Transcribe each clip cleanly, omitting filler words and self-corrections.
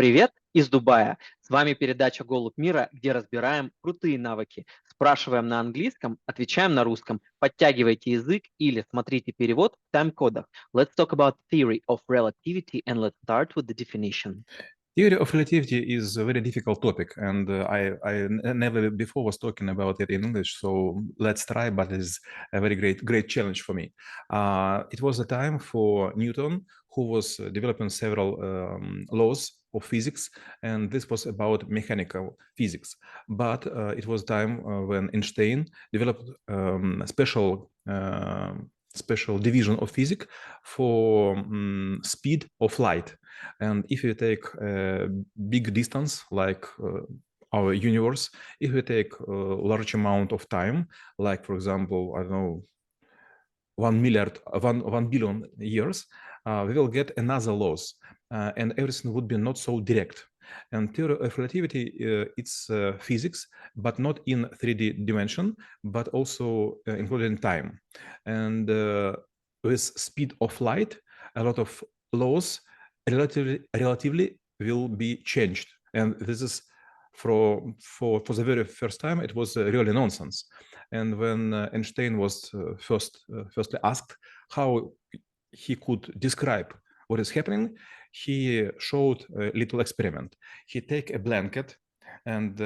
Привет из Дубая. С вами передача «ГолубьМира», где разбираем крутые навыки. Спрашиваем на английском, отвечаем на русском. Подтягивайте язык или смотрите перевод в тайм-кодах. Let's talk about theory of relativity and let's start with the definition. Theory of relativity is a very difficult topic, and never before was talking about it in English. So let's try, but it's a very great challenge for me. It was a time for Newton, who was developing several laws of physics, and this was about mechanical physics. But it was time when Einstein developed special division of physics for speed of light. And if you take a big distance, like our universe, if we take a large amount of time, like, for example, I don't know, 1 billion years, we will get another laws, and everything would be not so direct. And theory of relativity, it's physics, but not in 3D dimension, but also including time. And with speed of light, a lot of laws relatively will be changed. And this is for the very first time, it was really nonsense. And when Einstein was firstly asked how he could describe what is happening, he showed a little experiment. He take a blanket and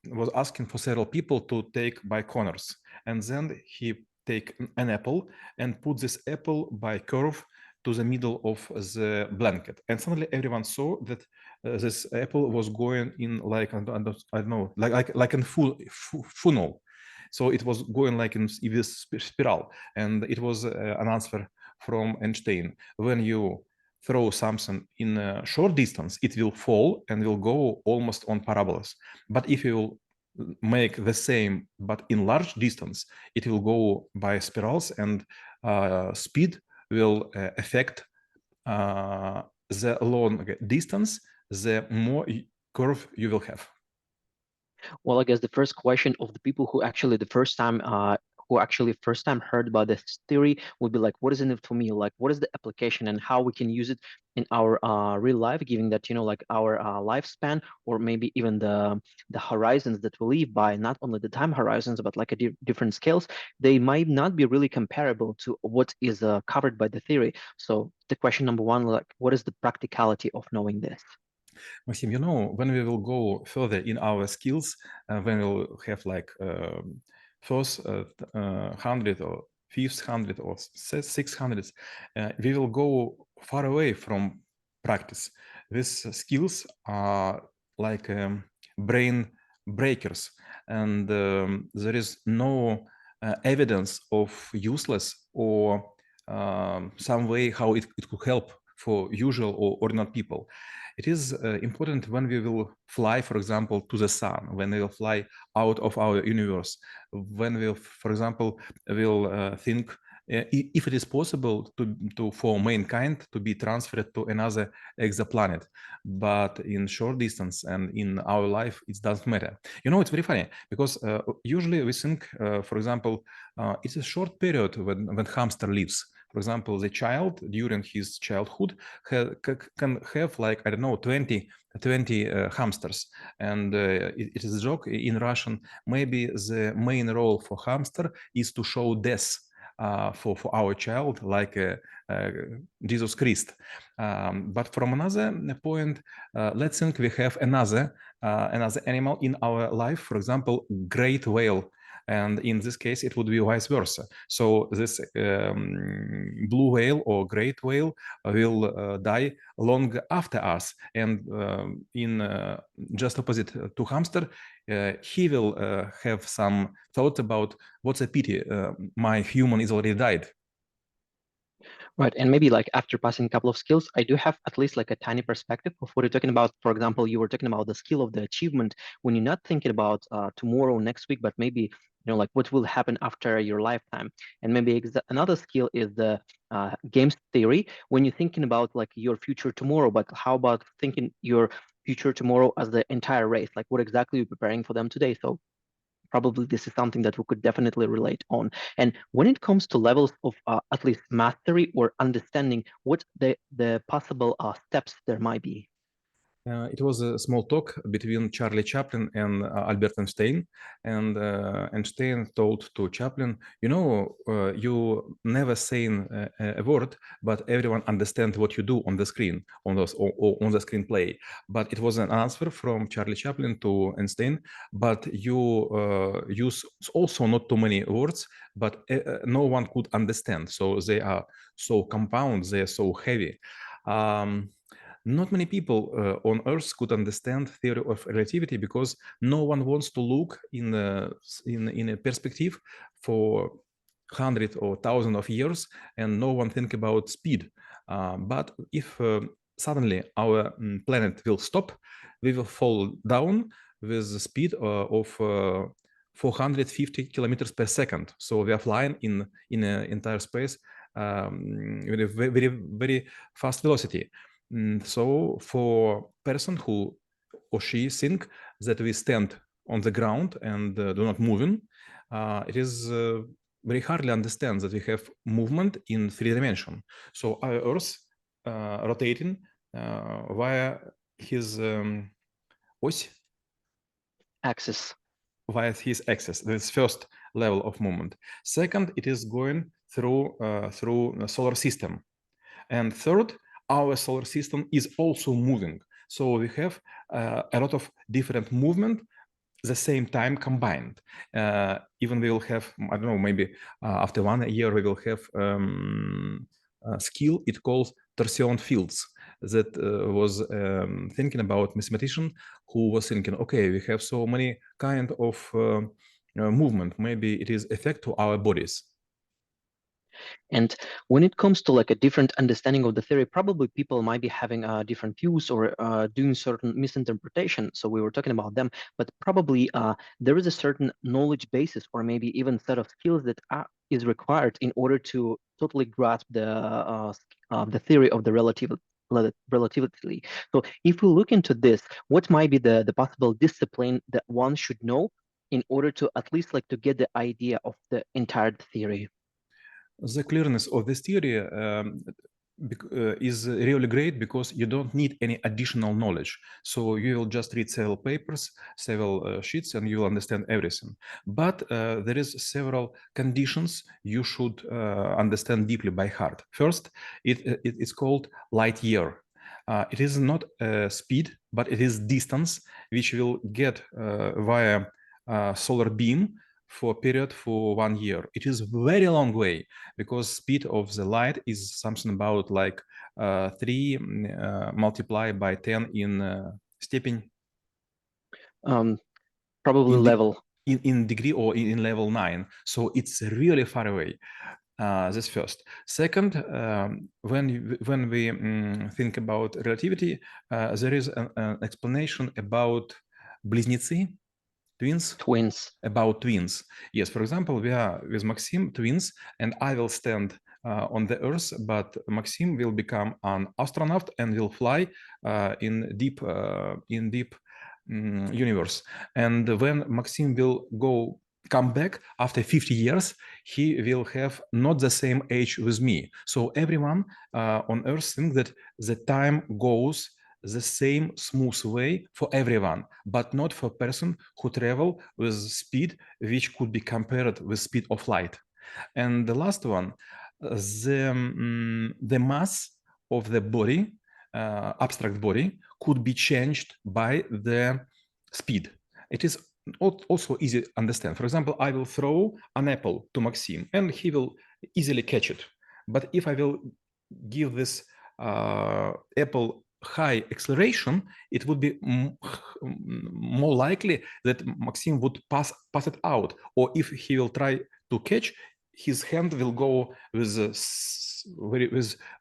was asking for several people to take by corners, and then he take an apple and put this apple by curve to the middle of the blanket, and suddenly everyone saw that this apple was going in like I don't know, like in funnel. So it was going like in this spiral, and it was an answer from Einstein. When you throw something in a short distance, it will fall and will go almost on parabolas. But if you make the same but in large distance, it will go by spirals, and speed will affect the long distance, the more curve you will have. Well, I guess the first question of the people who actually first time heard about this theory would be like, what is in it for me? Like, what is the application and how we can use it in our real life, given that, like our lifespan or maybe even the horizons that we live by, not only the time horizons, but like a different scales, they might not be really comparable to what is covered by the theory. So the question number one, like, what is the practicality of knowing this? Maxim, when we will go further in our skills, when we'll have like first 100 or fifth 100 or 600, we will go far away from practice. These skills are like brain breakers, and there is no evidence of useless or some way how it could help for usual or ordinary people. It is important when we will fly, for example, to the sun, when we will fly out of our universe, when we, for example, will think if it is possible for mankind to be transferred to another exoplanet. But in short distance and in our life, it doesn't matter. It's very funny because usually we think, for example, it's a short period when hamster lives. For example, the child during his childhood can have like, I don't know, 20 hamsters. And it is a joke in Russian. Maybe the main role for hamster is to show death for our child, like Jesus Christ. But from another point, let's think we have another animal in our life, for example, great whale. And in this case, it would be vice versa. So this blue whale or great whale will die long after us. And in just opposite to hamster, he will have some thoughts about what's a pity, my human is already died. Right. And maybe like after passing a couple of skills, I do have at least like a tiny perspective of what you're talking about. For example, you were talking about the skill of the achievement when you're not thinking about tomorrow, next week, but maybe, like what will happen after your lifetime. And maybe another skill is the games theory when you're thinking about like your future tomorrow, but how about thinking your future tomorrow as the entire race? Like what exactly you're preparing for them today? So probably this is something that we could definitely relate on. And when it comes to levels of at least mastery or understanding, what the possible steps there might be? It was a small talk between Charlie Chaplin and Albert Einstein, and Einstein told to Chaplin, you never saying a word, but everyone understands what you do on the screen, on on the screenplay. But it was an answer from Charlie Chaplin to Einstein, but you use also not too many words, but no one could understand. So they are so compound, they are so heavy. Not many people on Earth could understand theory of relativity because no one wants to look in a perspective for hundred or thousand of years, and no one think about speed. But if suddenly our planet will stop, we will fall down with the speed of 450 kilometers per second. So we are flying in an entire space with a very, very fast velocity. So for person who or she think that we stand on the ground and do not moving, it is very hardly understand that we have movement in 3 dimension. So our Earth rotating via his ось, Axis. via his axis. That's first level of movement. Second, it is going through the solar system. And third, our solar system is also moving. So we have a lot of different movement the same time combined. Even we will have, I don't know, maybe after 1 year, we will have a skill it calls torsion fields that was thinking about mathematician who was thinking, okay, we have so many kind of movement. Maybe it is effect to our bodies. And when it comes to like a different understanding of the theory, probably people might be having different views or doing certain misinterpretation. So we were talking about them, but probably there is a certain knowledge basis or maybe even set of skills that is required in order to totally grasp the theory of the relativity. So if we look into this, what might be the possible discipline that one should know in order to at least like to get the idea of the entire theory? The clearness of this theory is really great because you don't need any additional knowledge. So you will just read several papers, several sheets, and you will understand everything. But there is several conditions you should understand deeply by heart. First, it is called light year. It is not speed, but it is distance, which will get via solar beam for a period for 1 year. It is very long way because speed of the light is something about like 3 multiplied by 10 in степень. Probably level. In degree or in level 9. So it's really far away. This first. Second, when we think about relativity, there is an explanation about близнецы, Twins. About twins. Yes, for example, we are with Maxim twins, and I will stand on the Earth, but Maxim will become an astronaut and will fly in deep universe. And when Maxim will come back after 50 years, he will have not the same age with me. So everyone on Earth thinks that the time goes the same smooth way for everyone, but not for a person who travel with speed which could be compared with speed of light. And the last one, the mass of the body, abstract body, could be changed by the speed. It is also easy to understand. For example, I will throw an apple to Maxim and he will easily catch it. But if I will give this apple high acceleration, it would be more likely that Maxim would pass it out. Or if he will try to catch, his hand will go with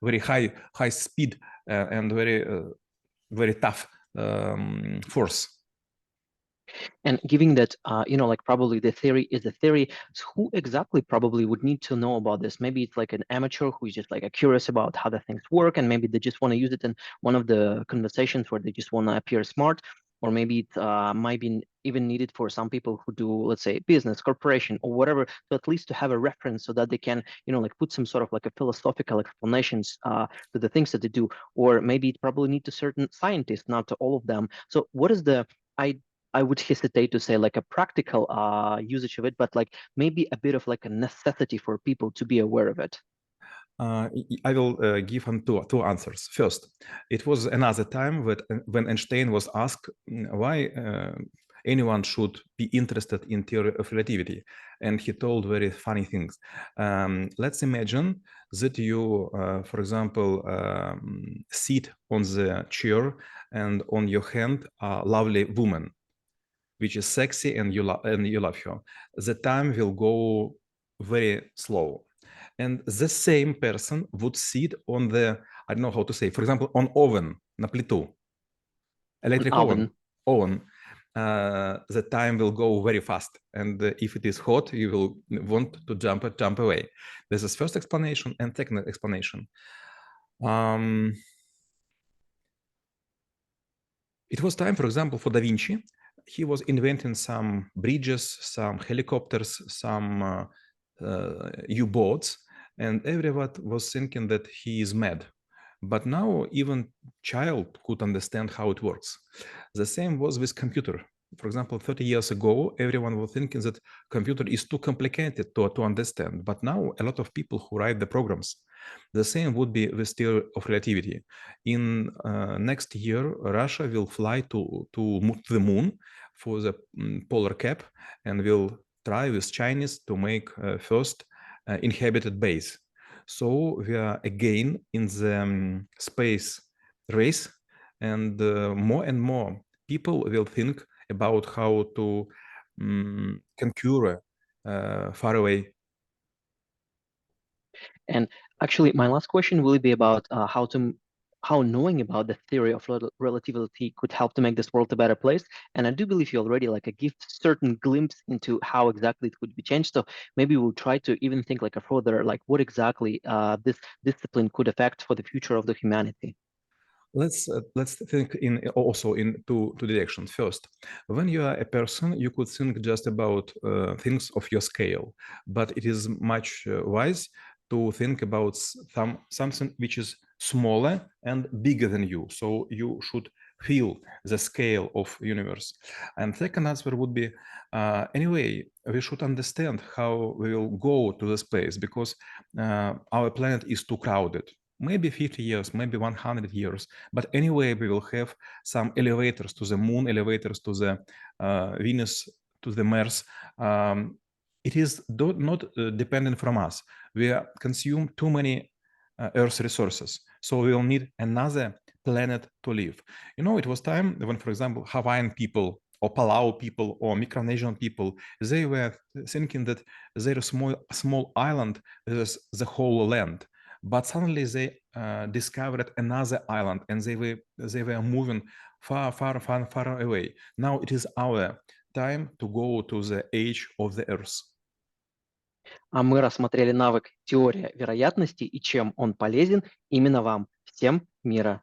very high speed and very tough force. And given that, like probably the theory is a theory, so who exactly probably would need to know about this? Maybe it's like an amateur who's just like curious about how the things work, and maybe they just want to use it in one of the conversations where they just want to appear smart. or maybe it might be even needed for some people who do, let's say, business, corporation, or whatever, so at least to have a reference so that they can, like put some sort of like a philosophical explanations to the things that they do. Or maybe it probably need to certain scientists, not to all of them. So what is the, I I would hesitate to say like a practical usage of it, but like maybe a bit of like a necessity for people to be aware of it. I will give two answers. First, it was another time when Einstein was asked why anyone should be interested in theory of relativity, and he told very funny things. Let's imagine that you, for example, sit on the chair, and on your hand a lovely woman, which is sexy, and you love her. The time will go very slow. And the same person would sit on the, I don't know how to say, for example, on oven, на плиту, An electric oven. oven. The time will go very fast. And if it is hot, you will want to jump away. This is first explanation. And second explanation. It was time, for example, for Da Vinci. He was inventing some bridges, some helicopters, some U-boats, and everyone was thinking that he is mad. But now even child could understand how it works. The same was with computer. For example, 30 years ago, everyone was thinking that computer is too complicated to understand. But now a lot of people who write the programs. The same would be with theory of relativity. In next year, Russia will fly to the moon for the polar cap, and will try with Chinese to make first inhabited base. So we are again in the space race, and more people will think about how to conquer far away. And actually, my last question will be about how knowing about the theory of relativity could help to make this world a better place. And I do believe you already like a give certain glimpse into how exactly it could be changed. So maybe we'll try to even think like a further, like what exactly this discipline could affect for the future of the humanity. Let's think also in two directions. First, when you are a person, you could think just about things of your scale, but it is much wise to think about something which is smaller and bigger than you. So you should feel the scale of universe. And second answer would be, anyway, we should understand how we will go to the space, because our planet is too crowded. Maybe 50 years, maybe 100 years. But anyway, we will have some elevators to the moon, elevators to the Venus, to the Mars. It is not dependent from us. We consume too many Earth resources. So we will need another planet to live. It was time when, for example, Hawaiian people or Palau people or Micronesian people, they were thinking that their small island is the whole land. But suddenly they discovered another island, and they were moving far away. Now it is our time to go to the age of the Earth. А мы рассмотрели навык теория вероятности и чем он полезен именно вам. Всем мира.